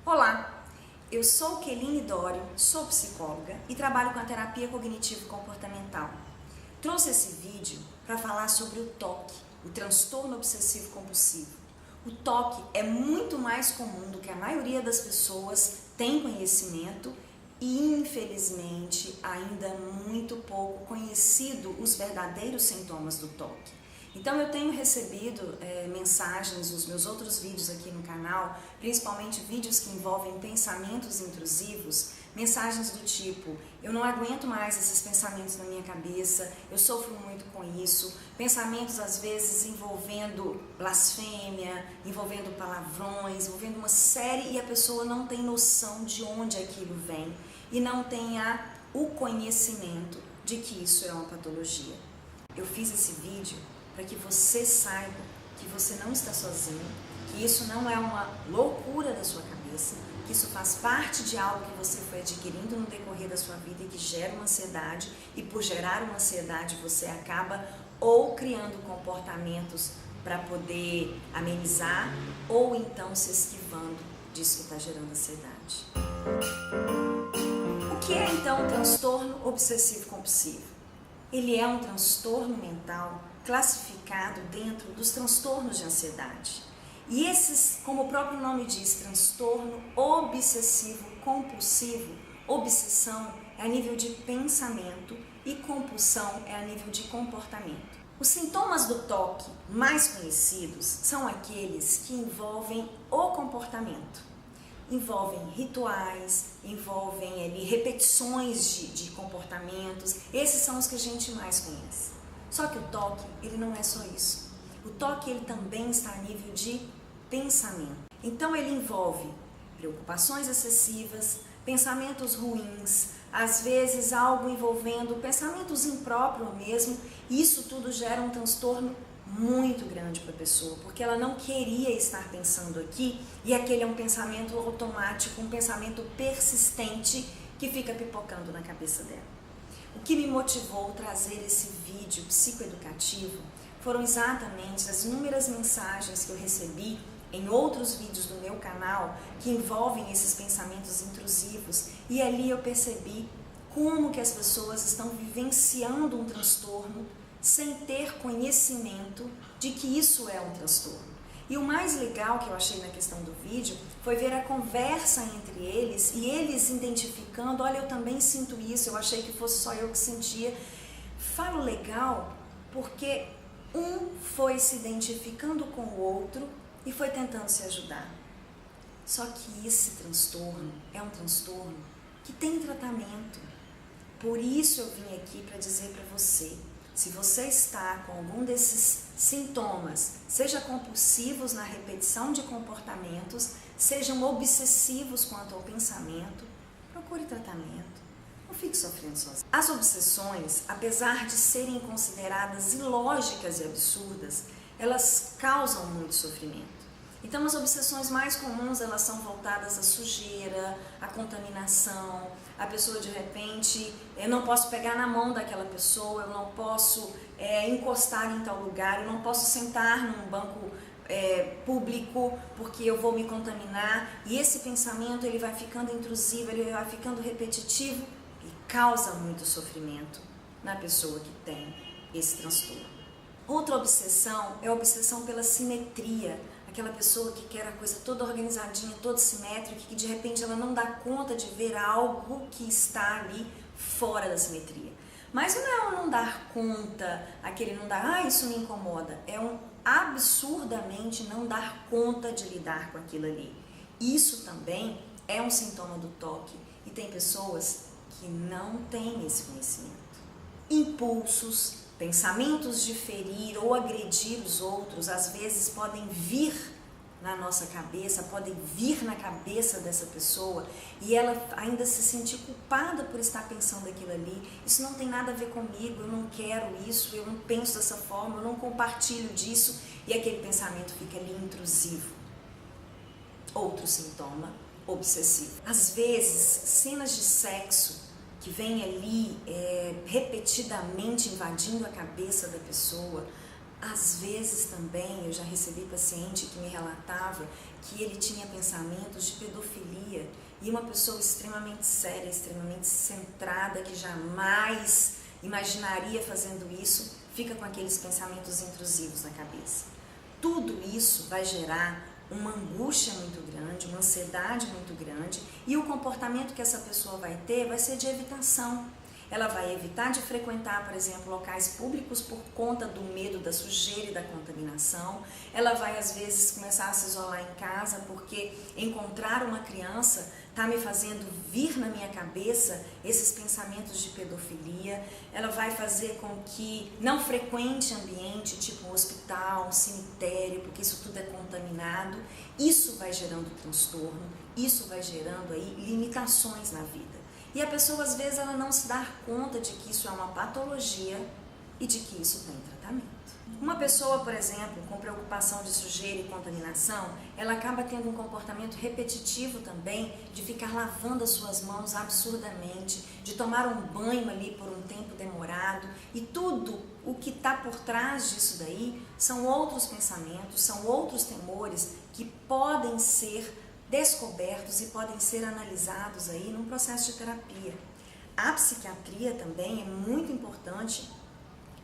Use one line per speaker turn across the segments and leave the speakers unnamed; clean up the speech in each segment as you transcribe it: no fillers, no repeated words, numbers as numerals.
Olá, eu sou Keline Dório, sou psicóloga e trabalho com a terapia cognitivo-comportamental. Trouxe esse vídeo para falar sobre o TOC, o transtorno obsessivo compulsivo. O TOC é muito mais comum do que a maioria das pessoas tem conhecimento e, infelizmente, ainda muito pouco conhecido os verdadeiros sintomas do TOC. Então eu tenho recebido mensagens nos meus outros vídeos aqui no canal, principalmente vídeos que envolvem pensamentos intrusivos, mensagens do tipo: eu não aguento mais esses pensamentos na minha cabeça, eu sofro muito com isso, pensamentos às vezes envolvendo blasfêmia, envolvendo palavrões, envolvendo uma série, e a pessoa não tem noção de onde aquilo vem e não tem o conhecimento de que isso é uma patologia. Eu fiz esse vídeo para que você saiba que você não está sozinho, que isso não é uma loucura da sua cabeça, que isso faz parte de algo que você foi adquirindo no decorrer da sua vida e que gera uma ansiedade, e por gerar uma ansiedade você acaba ou criando comportamentos para poder amenizar ou então se esquivando disso que está gerando ansiedade. O que é então o transtorno obsessivo compulsivo? Ele é um transtorno mental classificado dentro dos transtornos de ansiedade. E esses, como o próprio nome diz, transtorno obsessivo compulsivo, obsessão é a nível de pensamento e compulsão é a nível de comportamento. Os sintomas do TOC mais conhecidos são aqueles que envolvem o comportamento. Envolvem rituais, envolvem repetições de comportamentos. Esses são os que a gente mais conhece. Só que o TOC, ele não é só isso. O TOC, ele também está a nível de pensamento. Então ele envolve preocupações excessivas, pensamentos ruins, às vezes algo envolvendo pensamentos impróprios mesmo. Isso tudo gera um transtorno muito grande para a pessoa, porque ela não queria estar pensando aqui e aquele é um pensamento automático, um pensamento persistente que fica pipocando na cabeça dela. O que me motivou a trazer esse vídeo psicoeducativo foram exatamente as inúmeras mensagens que eu recebi em outros vídeos do meu canal que envolvem esses pensamentos intrusivos, e ali eu percebi como que as pessoas estão vivenciando um transtorno sem ter conhecimento de que isso é um transtorno. E o mais legal que eu achei na questão do vídeo foi ver a conversa entre eles e eles identificando: olha, eu também sinto isso, eu achei que fosse só eu que sentia. Falo legal porque um foi se identificando com o outro e foi tentando se ajudar. Só que esse transtorno é um transtorno que tem tratamento. Por isso eu vim aqui para dizer para você: se você está com algum desses sintomas, seja compulsivos na repetição de comportamentos, sejam obsessivos quanto ao pensamento, procure tratamento. Não fique sofrendo sozinho. As obsessões, apesar de serem consideradas ilógicas e absurdas, elas causam muito sofrimento. Então as obsessões mais comuns, elas são voltadas à sujeira, à contaminação. A pessoa de repente, eu não posso pegar na mão daquela pessoa, eu não posso encostar em tal lugar, eu não posso sentar num banco público porque eu vou me contaminar. E esse pensamento, ele vai ficando intrusivo, ele vai ficando repetitivo e causa muito sofrimento na pessoa que tem esse transtorno. Outra obsessão é a obsessão pela simetria. Aquela pessoa que quer a coisa toda organizadinha, toda simétrica, que de repente ela não dá conta de ver algo que está ali fora da simetria. Mas não é um não dar conta, aquele não dar, isso me incomoda. É um absurdamente não dar conta de lidar com aquilo ali. Isso também é um sintoma do TOC e tem pessoas que não têm esse conhecimento. Impulsos, pensamentos de ferir ou agredir os outros, às vezes podem vir na nossa cabeça, podem vir na cabeça dessa pessoa e ela ainda se sentir culpada por estar pensando aquilo ali. Isso não tem nada a ver comigo, eu não quero isso, eu não penso dessa forma, eu não compartilho disso, e aquele pensamento fica ali intrusivo. Outro sintoma obsessivo. Às vezes, cenas de sexo que vem ali repetidamente invadindo a cabeça da pessoa. Às vezes também eu já recebi paciente que me relatava que ele tinha pensamentos de pedofilia E uma pessoa extremamente séria, extremamente centrada, que jamais imaginaria fazendo isso, fica com aqueles pensamentos intrusivos na cabeça. Tudo isso vai gerar uma angústia muito grande, uma ansiedade muito grande, e o comportamento que essa pessoa vai ter vai ser de evitação. Ela vai evitar de frequentar, por exemplo, locais públicos por conta do medo da sujeira e da contaminação. Ela vai, às vezes, começar a se isolar em casa porque encontrar uma criança está me fazendo vir na minha cabeça esses pensamentos de pedofilia. Ela vai fazer com que não frequente ambiente tipo um hospital, um cemitério, porque isso tudo é contaminado. Isso vai gerando transtorno, isso vai gerando aí limitações na vida. E a pessoa, às vezes, ela não se dá conta de que isso é uma patologia e de que isso tem tratamento. Uma pessoa, por exemplo, com preocupação de sujeira e contaminação, ela acaba tendo um comportamento repetitivo também de ficar lavando as suas mãos absurdamente, de tomar um banho ali por um tempo demorado, e tudo o que está por trás disso daí são outros pensamentos, são outros temores que podem ser descobertos e podem ser analisados aí num processo de terapia. A psiquiatria também é muito importante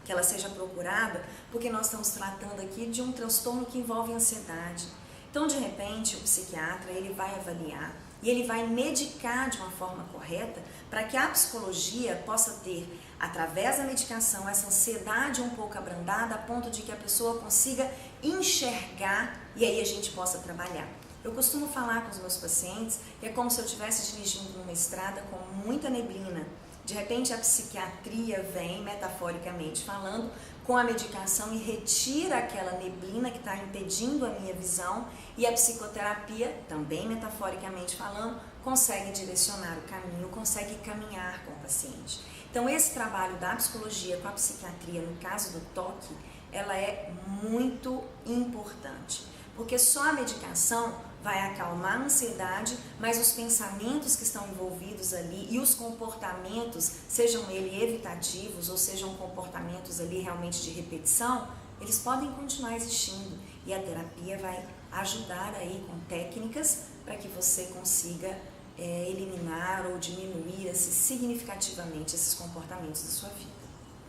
que ela seja procurada, porque nós estamos tratando aqui de um transtorno que envolve ansiedade. Então, de repente, o psiquiatra ele vai avaliar e ele vai medicar de uma forma correta para que a psicologia possa ter, através da medicação, essa ansiedade um pouco abrandada a ponto de que a pessoa consiga enxergar e aí a gente possa trabalhar. Eu costumo falar com os meus pacientes que é como se eu estivesse dirigindo numa estrada com muita neblina. De repente a psiquiatria vem, metaforicamente falando, com a medicação e retira aquela neblina que está impedindo a minha visão, e a psicoterapia, também metaforicamente falando, consegue direcionar o caminho, consegue caminhar com o paciente. Então esse trabalho da psicologia com a psiquiatria, no caso do toque, ela é muito importante, porque só a medicação vai acalmar a ansiedade, mas os pensamentos que estão envolvidos ali e os comportamentos, sejam eles evitativos ou sejam comportamentos ali realmente de repetição, eles podem continuar existindo, e a terapia vai ajudar aí com técnicas para que você consiga eliminar ou diminuir significativamente esses comportamentos da sua vida.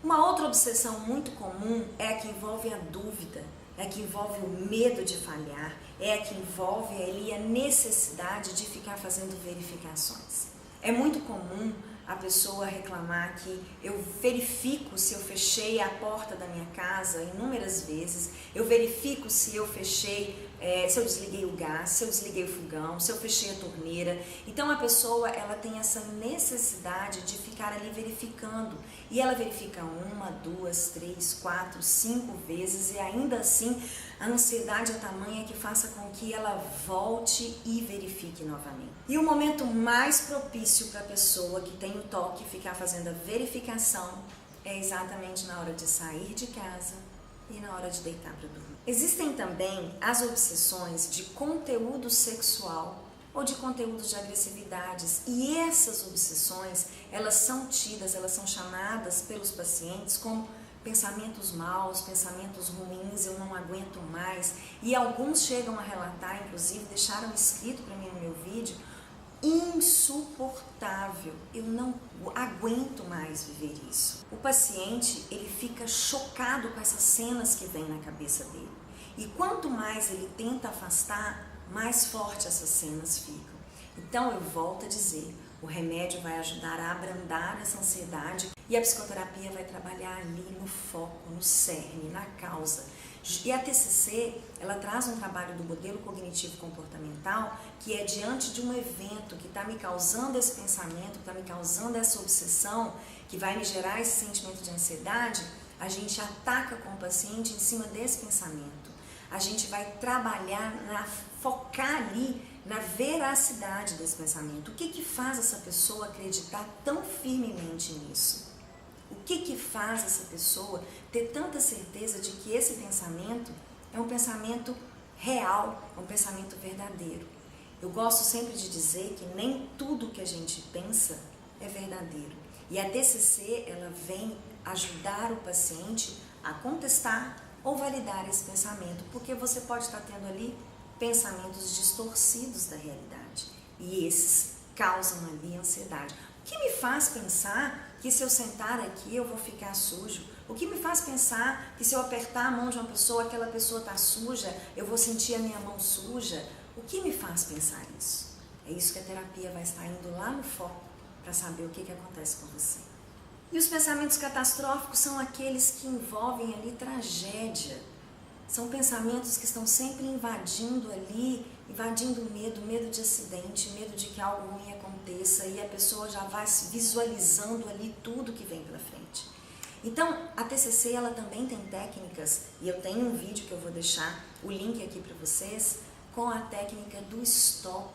Uma outra obsessão muito comum é a que envolve a dúvida, é a que envolve o medo de falhar, é a que envolve ali a necessidade de ficar fazendo verificações. É muito comum a pessoa reclamar que eu verifico se eu fechei a porta da minha casa inúmeras vezes, eu verifico se eu fechei, se eu desliguei o gás, se eu desliguei o fogão, se eu fechei a torneira. Então a pessoa ela tem essa necessidade de ficar ali verificando, e ela verifica 1, 2, 3, 4, 5 vezes, e ainda assim a ansiedade é tamanha que faça com que ela volte e verifique novamente. E o momento mais propício para a pessoa que tem o toque ficar fazendo a verificação é exatamente na hora de sair de casa e na hora de deitar para dormir. Existem também as obsessões de conteúdo sexual ou de conteúdos de agressividades, e essas obsessões, elas são tidas, elas são chamadas pelos pacientes como pensamentos maus, pensamentos ruins, eu não aguento mais, e alguns chegam a relatar, inclusive deixaram escrito para mim no meu vídeo: insuportável, eu não aguento mais viver isso. O paciente, ele fica chocado com essas cenas que vêm na cabeça dele, e quanto mais ele tenta afastar, mais forte essas cenas ficam. Então eu volto a dizer, o remédio vai ajudar a abrandar essa ansiedade, e a psicoterapia vai trabalhar ali no foco, no cerne, na causa. E a TCC, ela traz um trabalho do modelo cognitivo comportamental, que é diante de um evento que está me causando esse pensamento, que está me causando essa obsessão, que vai me gerar esse sentimento de ansiedade, a gente ataca com o paciente em cima desse pensamento. A gente vai trabalhar, focar ali na veracidade desse pensamento. O que faz essa pessoa acreditar tão firmemente nisso? O que faz essa pessoa ter tanta certeza de que esse pensamento é um pensamento real, é um pensamento verdadeiro? Eu gosto sempre de dizer que nem tudo que a gente pensa é verdadeiro. E a TCC, ela vem ajudar o paciente a contestar ou validar esse pensamento, porque você pode estar tendo ali pensamentos distorcidos da realidade. E esses causam ali ansiedade. O que me faz pensar que se eu sentar aqui eu vou ficar sujo? O que me faz pensar que se eu apertar a mão de uma pessoa, aquela pessoa está suja, eu vou sentir a minha mão suja? O que me faz pensar isso? É isso que a terapia vai estar indo lá no foco para saber o que acontece com você. E os pensamentos catastróficos são aqueles que envolvem ali tragédia. São pensamentos que estão sempre invadindo ali, invadindo o medo de acidente, medo de que algo ruim aconteça e a pessoa já vai se visualizando ali tudo que vem pela frente. Então, a TCC ela também tem técnicas, e eu tenho um vídeo que eu vou deixar o link aqui para vocês, com a técnica do stop,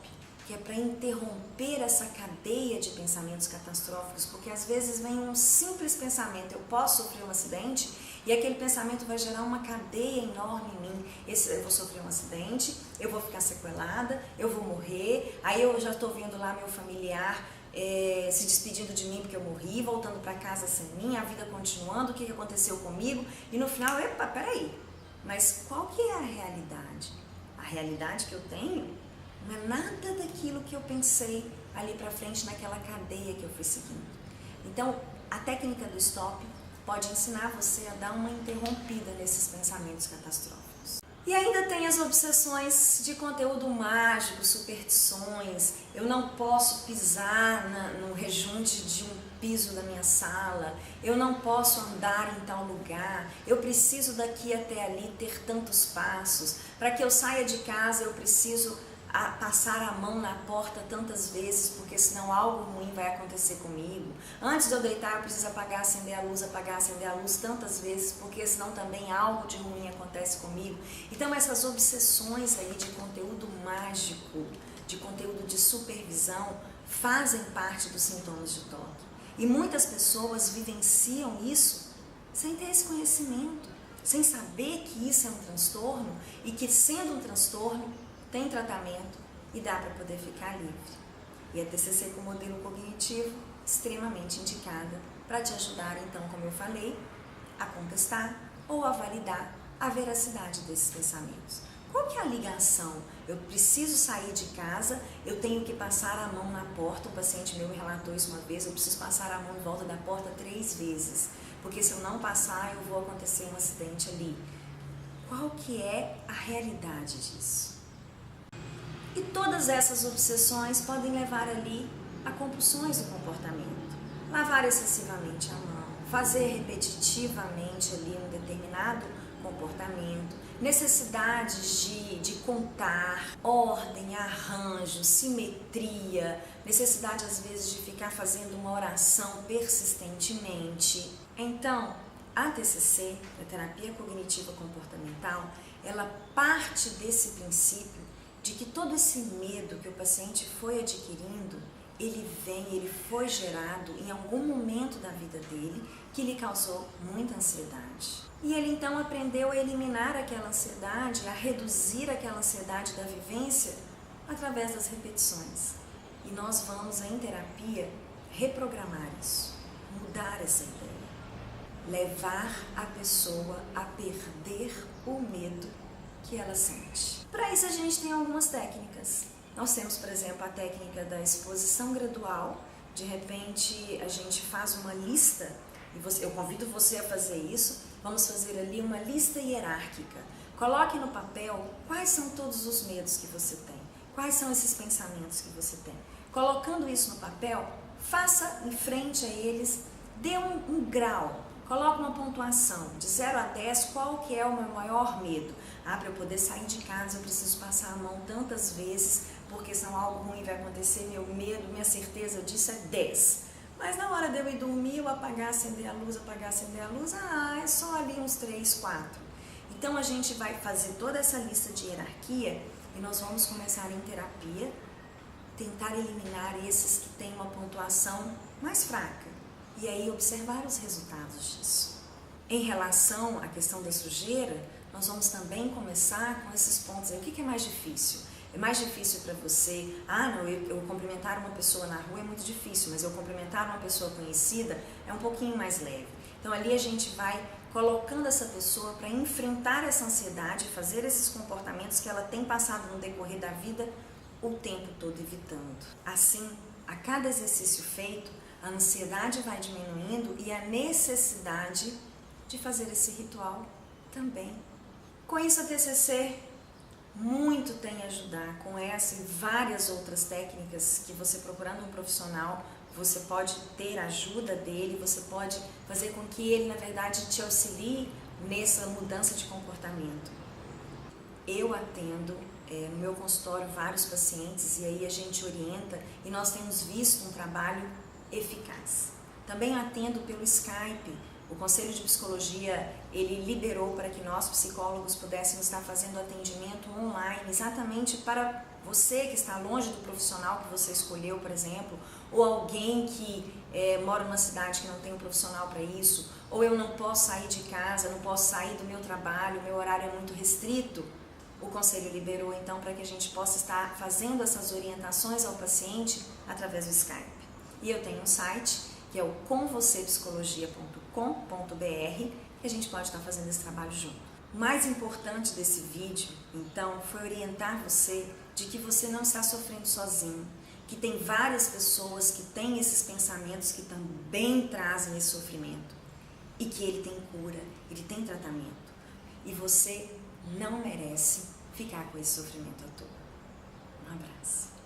que é para interromper essa cadeia de pensamentos catastróficos, porque às vezes vem um simples pensamento, eu posso sofrer um acidente, e aquele pensamento vai gerar uma cadeia enorme em mim. Eu vou sofrer um acidente, eu vou ficar sequelada, eu vou morrer, aí eu já estou vendo lá meu familiar se despedindo de mim porque eu morri, voltando para casa sem mim, a vida continuando, o que aconteceu comigo, e no final, epa, peraí, mas qual que é a realidade? A realidade que eu tenho não é nada daquilo que eu pensei ali para frente naquela cadeia que eu fui seguindo. Então, a técnica do stop pode ensinar você a dar uma interrompida nesses pensamentos catastróficos. E ainda tem as obsessões de conteúdo mágico, superstições. Eu não posso pisar no rejunte de um piso da minha sala, eu não posso andar em tal lugar, eu preciso daqui até ali ter tantos passos. Para que eu saia de casa eu preciso passar a mão na porta tantas vezes, porque senão algo ruim vai acontecer comigo. Antes de eu deitar eu preciso apagar, acender a luz tantas vezes, porque senão também algo de ruim acontece comigo. Então essas obsessões aí de conteúdo mágico, de conteúdo de supervisão, fazem parte dos sintomas de toque. E muitas pessoas vivenciam isso sem ter esse conhecimento, sem saber que isso é um transtorno e que, sendo um transtorno, tem tratamento e dá para poder ficar livre. E a TCC com modelo cognitivo, extremamente indicada para te ajudar, então, como eu falei, a contestar ou a validar a veracidade desses pensamentos. Qual que é a ligação? Eu preciso sair de casa, eu tenho que passar a mão na porta, o paciente meu me relatou isso uma vez, eu preciso passar a mão em volta da porta 3 vezes, porque se eu não passar, eu vou acontecer um acidente ali. Qual que é a realidade disso? E todas essas obsessões podem levar ali a compulsões do comportamento. Lavar excessivamente a mão, fazer repetitivamente ali um determinado comportamento, necessidades de contar, ordem, arranjo, simetria, necessidade às vezes de ficar fazendo uma oração persistentemente. Então, a TCC, a terapia cognitiva comportamental, ela parte desse princípio de que todo esse medo que o paciente foi adquirindo, ele foi gerado em algum momento da vida dele que lhe causou muita ansiedade. E ele então aprendeu a eliminar aquela ansiedade, a reduzir aquela ansiedade da vivência através das repetições. E nós vamos, em terapia, reprogramar isso, mudar essa ideia, levar a pessoa a perder o medo que ela sente. Para isso a gente tem algumas técnicas. Nós temos, por exemplo, a técnica da exposição gradual. De repente a gente faz uma lista, e eu convido você a fazer isso. Vamos fazer ali uma lista hierárquica. Coloque no papel quais são todos os medos que você tem, quais são esses pensamentos que você tem. Colocando isso no papel, faça em frente a eles, dê um grau. Coloque uma pontuação, de 0 a 10, qual que é o meu maior medo? Para eu poder sair de casa eu preciso passar a mão tantas vezes, porque senão algo ruim vai acontecer, meu medo, minha certeza disso é 10. Mas na hora de eu ir dormir, eu apagar, acender a luz, é só ali uns 3, 4. Então a gente vai fazer toda essa lista de hierarquia e nós vamos começar em terapia, tentar eliminar esses que têm uma pontuação mais fraca. E aí observar os resultados disso. Em relação à questão da sujeira, nós vamos também começar com esses pontos aí. O que é mais difícil? É mais difícil para você, eu cumprimentar uma pessoa na rua é muito difícil, mas eu cumprimentar uma pessoa conhecida é um pouquinho mais leve. Então ali a gente vai colocando essa pessoa para enfrentar essa ansiedade, fazer esses comportamentos que ela tem passado no decorrer da vida o tempo todo evitando. Assim, a cada exercício feito, a ansiedade vai diminuindo e a necessidade de fazer esse ritual também. Com isso, a TCC muito tem a ajudar com essa e várias outras técnicas que você, procurando um profissional, você pode ter a ajuda dele, você pode fazer com que ele, na verdade, te auxilie nessa mudança de comportamento. Eu atendo no meu consultório vários pacientes e aí a gente orienta e nós temos visto um trabalho eficaz. Também atendo pelo Skype. O Conselho de Psicologia, ele liberou para que nós, psicólogos, pudéssemos estar fazendo atendimento online, exatamente para você que está longe do profissional que você escolheu, por exemplo, ou alguém que mora numa cidade que não tem um profissional para isso, ou eu não posso sair de casa, não posso sair do meu trabalho, meu horário é muito restrito. O Conselho liberou, então, para que a gente possa estar fazendo essas orientações ao paciente através do Skype. E eu tenho um site, que é o comvocêpsicologia.com.br, que a gente pode estar fazendo esse trabalho junto. O mais importante desse vídeo, então, foi orientar você de que você não está sofrendo sozinho, que tem várias pessoas que têm esses pensamentos que também trazem esse sofrimento e que ele tem cura, ele tem tratamento. E você não merece ficar com esse sofrimento à toa. Um abraço.